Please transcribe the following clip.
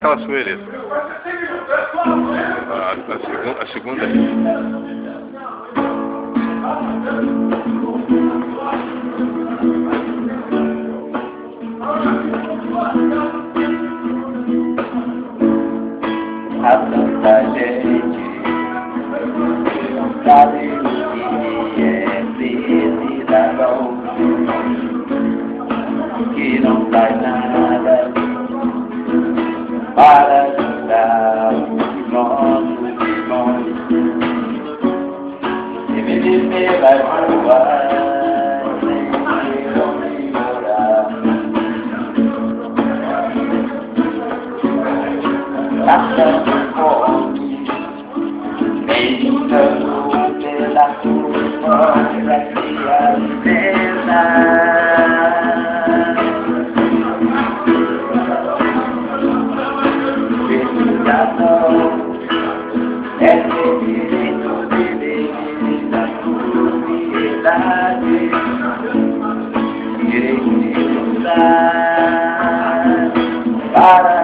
Aquelas suelhas. A segunda. A tanta gente sabe o que é felicidade, que não faz nada para ajudar os nossos irmãos. E me dizer vai voar sem ter onde morar. Passando fome, meditando pela tua democracia liberada. É ter direito de viver da comunidade, direito de lutar para